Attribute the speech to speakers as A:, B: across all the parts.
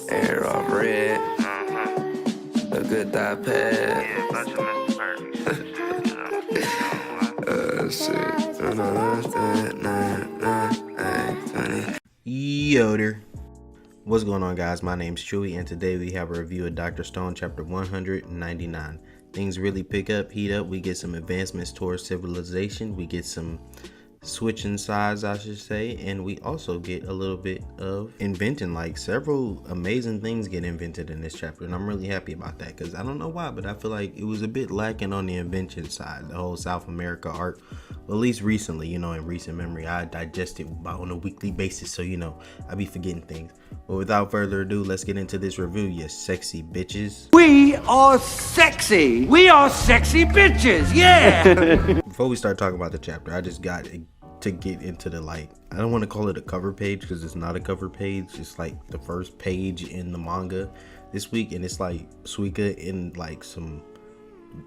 A: Air off red, a good thigh pad.
B: Yo there. What's going on, guys? My name's Chewy, and today we have a review of Dr. Stone chapter 199. Things really pick up, heat up. We get some advancements towards civilization. We get some switching sides, I should say, and we also get a little bit of inventing. Like, several amazing things get invented in this chapter, and I'm really happy about that because I don't know why, but I feel like it was a bit lacking on the invention side. The whole South America arc, well, at least recently, in recent memory, I digest it on a weekly basis, so I be forgetting things. But without further ado, let's get into this review, you sexy bitches.
C: We are sexy. We are sexy bitches. Yeah.
B: Before we start talking about the chapter, I just got to get into the, I don't want to call it a cover page because it's not a cover page. It's like the first page in the manga this week, and it's like Suika in like some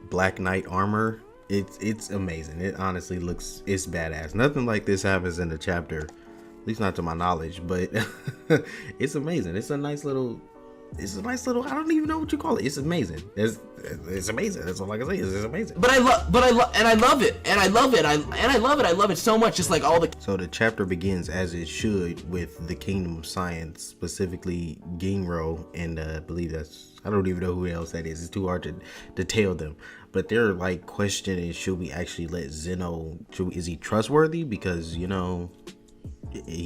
B: Black Knight armor. It's amazing. It honestly it's badass. Nothing like this happens in the chapter, at least not to my knowledge, but it's amazing. It's a nice little, I don't even know what you call it. It's amazing. It's amazing. That's all I can say. It's amazing.
D: I love it so much. Just like all the.
B: So the chapter begins as it should with the Kingdom of Science, specifically Ginro, and I believe I don't even know who else that is. It's too hard to detail them. But they're like questioning, should we actually let Zeno, is he trustworthy? Because, he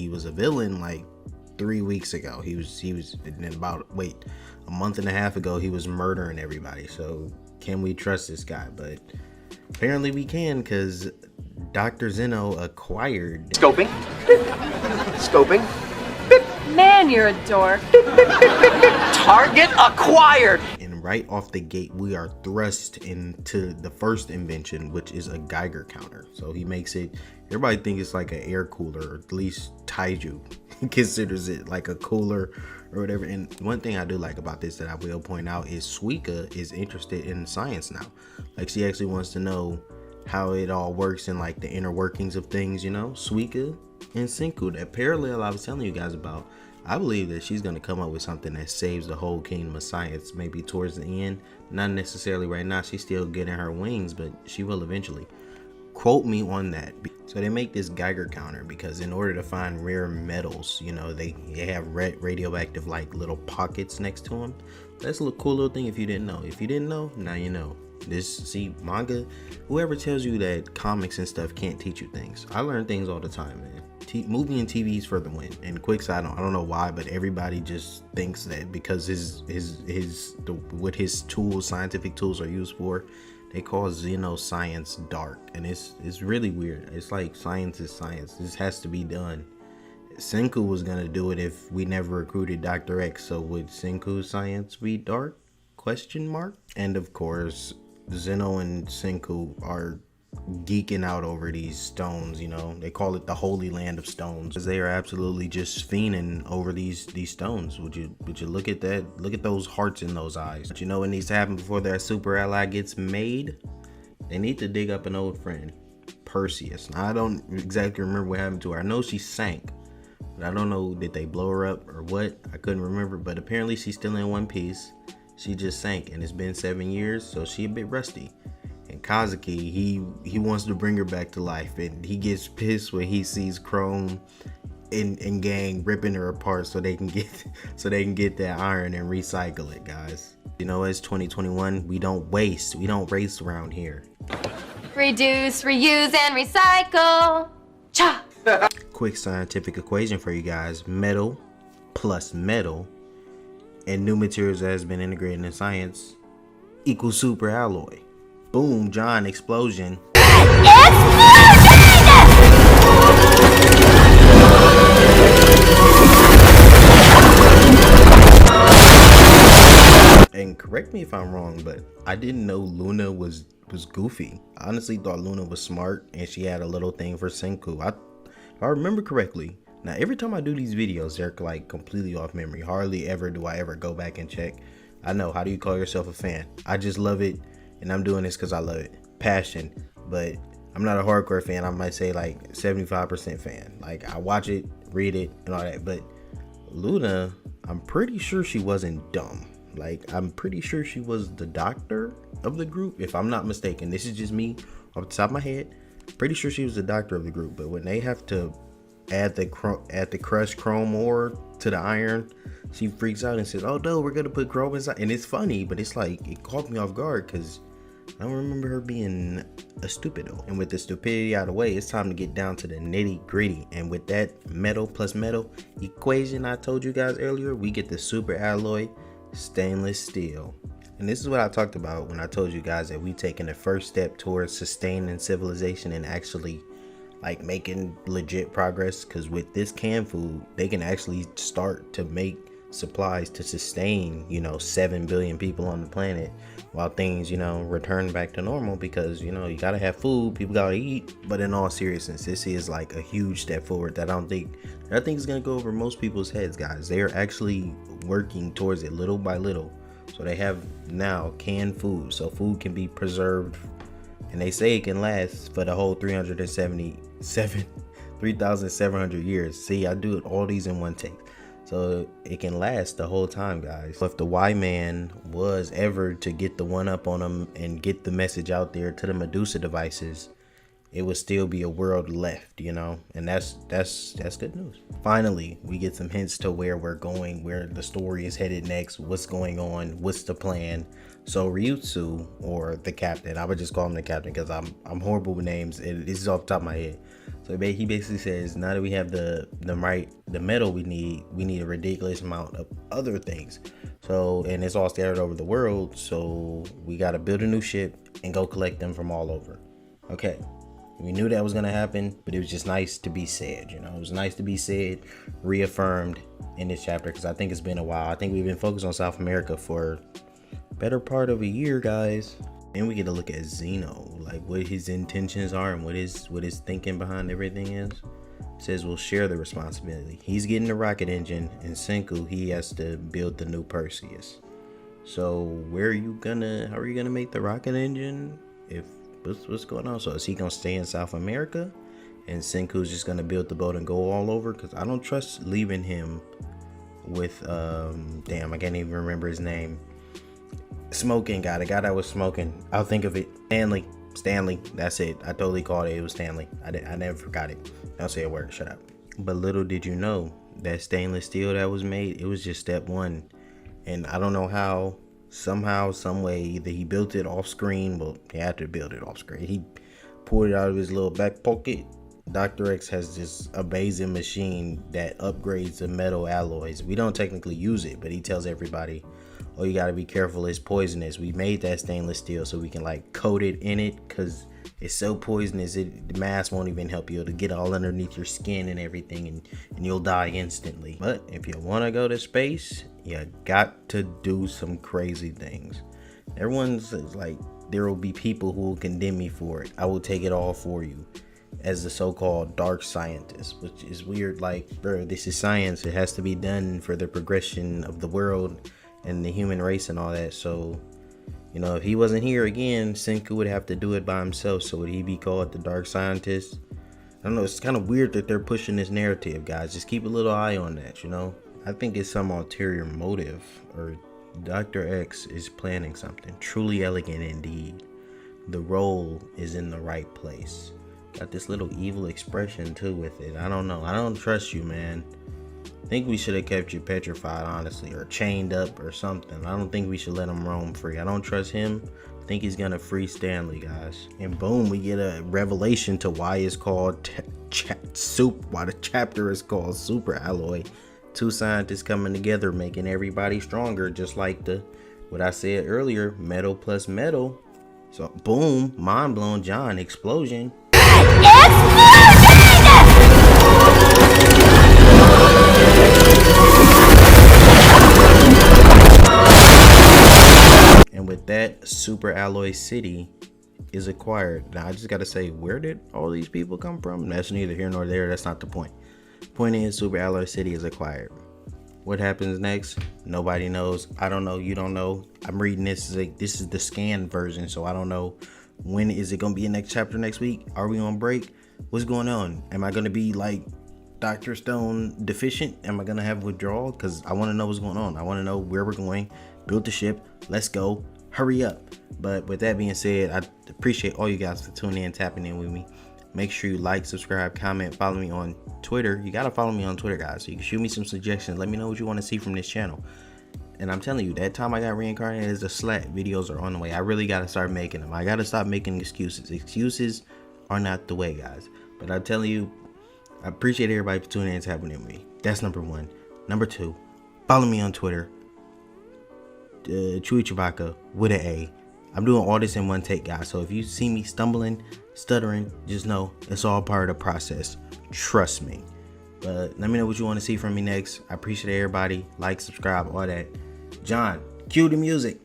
B: was a villain like 3 weeks ago. He was a month and a half ago, he was murdering everybody. So can we trust this guy? But apparently we can, because Dr. Zeno acquired
C: Scoping.
E: Man, you're a dork.
C: Target acquired.
B: And right off the gate, we are thrust into the first invention, which is a Geiger counter. So he makes it, everybody thinks it's like an air cooler, or at least Taiju considers it like a cooler or whatever. And one thing I do like about this that I will point out is Suika is interested in science now. Like, she actually wants to know how it all works and like the inner workings of things, Suika and Senku, that parallel I was telling you guys about. I believe that she's going to come up with something that saves the whole Kingdom of Science, maybe towards the end. Not necessarily right now. She's still getting her wings, but she will eventually. Quote me on that. So they make this Geiger counter because in order to find rare metals, they have radioactive like little pockets next to them. That's a cool little thing if you didn't know. If you didn't know, now you know. Manga, whoever tells you that comics and stuff can't teach you things. I learn things all the time, man. Movie and TV's for the win. And quick side note, I don't know why, but everybody just thinks that because what his tools, scientific tools, are used for, they call science dark, and it's really weird. It's like science is science. This has to be done. Senku was gonna do it if we never recruited Dr. X. So would Senku's science be dark? Question mark. And of course, Zeno and Senku are geeking out over these stones. They call it the Holy Land of Stones because they are absolutely just fiending over these stones. Would you look at that? Look at those hearts in those eyes. But what needs to happen before that Superalloy gets made? They need to dig up an old friend, Perseus. Now, I don't exactly remember what happened to her. I know she sank, but I don't know, did they blow her up or what? I couldn't remember, but apparently she's still in one piece. She just sank, and it's been 7 years, so she a bit rusty. And Kazuki, he wants to bring her back to life, and he gets pissed when he sees Chrome and gang ripping her apart so they can get that iron and recycle it, guys. It's 2021. We don't waste. We don't race around here.
E: Reduce, reuse, and recycle. Cha!
B: Quick scientific equation for you guys. Metal plus metal and new materials that has been integrated in science equals superalloy. Boom, John, explosion. And correct me if I'm wrong, but I didn't know Luna was goofy. I honestly thought Luna was smart and she had a little thing for Senku. If I remember correctly. Now, every time I do these videos, they're like completely off memory. Hardly ever do I ever go back and check. I know, how do you call yourself a fan? I just love it, and I'm doing this because I love it. Passion. But I'm not a hardcore fan. I might say like 75% fan. Like I watch it, read it, and all that. But Luna, I'm pretty sure she wasn't dumb. Like I'm pretty sure she was the doctor of the group, if I'm not mistaken. This is just me off the top of my head. Pretty sure she was the doctor of the group. But when they have to add the crushed chrome ore to the iron, she freaks out and says, "Oh no, we're gonna put chrome inside." And it's funny, but it's like it caught me off guard because I don't remember her being a stupido. And with the stupidity out of the way, it's time to get down to the nitty gritty. And with that metal plus metal equation I told you guys earlier, we get the super alloy stainless steel. And this is what I talked about when I told you guys that we taking the first step towards sustaining civilization and actually like making legit progress. Because with this canned food, they can actually start to make supplies to sustain, you know, 7 billion people on the planet while things, you know, return back to normal, because, you know, you gotta have food, people gotta eat. But in all seriousness, this is like a huge step forward that I think is gonna go over most people's heads, guys. They are actually working towards it little by little. So they have now canned food, so food can be preserved, and they say it can last for the whole 3,700 years. See, I do it all these in one take. So it can last the whole time, guys. If the Y-Man was ever to get the one up on them and get the message out there to the Medusa devices, it would still be a world left, you know, and that's good news. Finally, we get some hints to where we're going, where the story is headed next, what's going on, what's the plan. So Ryutsu, or the captain, I would just call him the captain because I'm horrible with names. This is off the top of my head. So he basically says, now that we have the metal we need a ridiculous amount of other things. So, and it's all scattered over the world. So we got to build a new ship and go collect them from all over. Okay. We knew that was going to happen, but it was just nice to be said, you know. It was nice to be said, reaffirmed in this chapter, because I think it's been a while. I think we've been focused on South America for better part of a year, guys. And we get to look at Zeno, like what his intentions are and what his thinking behind everything is. It says we'll share the responsibility. He's getting the rocket engine, and Senku, he has to build the new Perseus. So how are you gonna make the rocket engine? What's going on? So is he gonna stay in South America and Senku's just gonna build the boat and go all over? Because I don't trust leaving him with damn, I can't even remember his name. Smoking guy, the guy that was smoking. I'll think of it. Stanley, that's it. I totally called it. It was Stanley. I never forgot it. Don't say a word, shut up. But little did you know that stainless steel that was made, it was just step one. And I don't know how, somehow, some way, either he built it off screen. Well, he had to build it off screen. He pulled it out of his little back pocket. Dr. X has this amazing machine that upgrades the metal alloys. We don't technically use it, but he tells everybody, oh, you got to be careful, it's poisonous. We made that stainless steel so we can like coat it in it, because it's so poisonous the mask won't even help you. It'll get all underneath your skin and everything, and you'll die instantly. But if you want to go to space, you got to do some crazy things. Everyone's like, there will be people who will condemn me for it. I will take it all for you, as the so-called dark scientist, which is weird. Like, bro, this is science. It has to be done for the progression of the world and the human race and all that. So, you know, if he wasn't here again, Senku would have to do it by himself. So would he be called the dark scientist? I don't know. It's kind of weird that they're pushing this narrative, guys. Just keep a little eye on that, you know. I think it's some ulterior motive, or Dr. X is planning something truly elegant indeed. The role is in the right place. Got this little evil expression too with it. I don't know. I don't trust you, man. I think we should have kept you petrified, honestly, or chained up or something. I don't think we should let him roam free. I don't trust him. I think he's gonna free Stanley, guys. And boom, we get a revelation to why it's called why the chapter is called Superalloy. Two scientists coming together, making everybody stronger, just like what I said earlier, metal plus metal. So boom, mind blown, John, explosion. And with that, Superalloy City is acquired. Now I just gotta say, where did all these people come from? That's neither here nor there. That's not the point. Point is, Superalloy City is acquired. What happens next? Nobody knows. I don't know. You don't know. I'm reading this. This is the scanned version, so I don't know When is it gonna be a next chapter next week? Are we on break? What's going on? Am I gonna be like Dr. Stone deficient? Am I gonna have withdrawal? Because I want to know what's going on. I want to know where we're going. Build the ship. Let's go. Hurry up. But with that being said, I appreciate all you guys for tuning in, tapping in with me. Make sure you like, subscribe, comment, follow me on Twitter. You gotta follow me on Twitter, guys, so you can shoot me some suggestions. Let me know what you want to see from this channel. And I'm telling you, that time I got reincarnated as a slat, videos are on the way. I really gotta start making them. I gotta stop making excuses. Excuses are not the way, guys. But I'm telling you, I appreciate everybody for tuning in and tapping in with me. That's number one. Number two, follow me on Twitter. CHEWYCHEWBACCA with an A. I'm doing all this in one take, guys. So if you see me stumbling, stuttering, just know it's all part of the process. Trust me. But let me know what you want to see from me next. I appreciate everybody. Like, subscribe, all that. John, cue the music.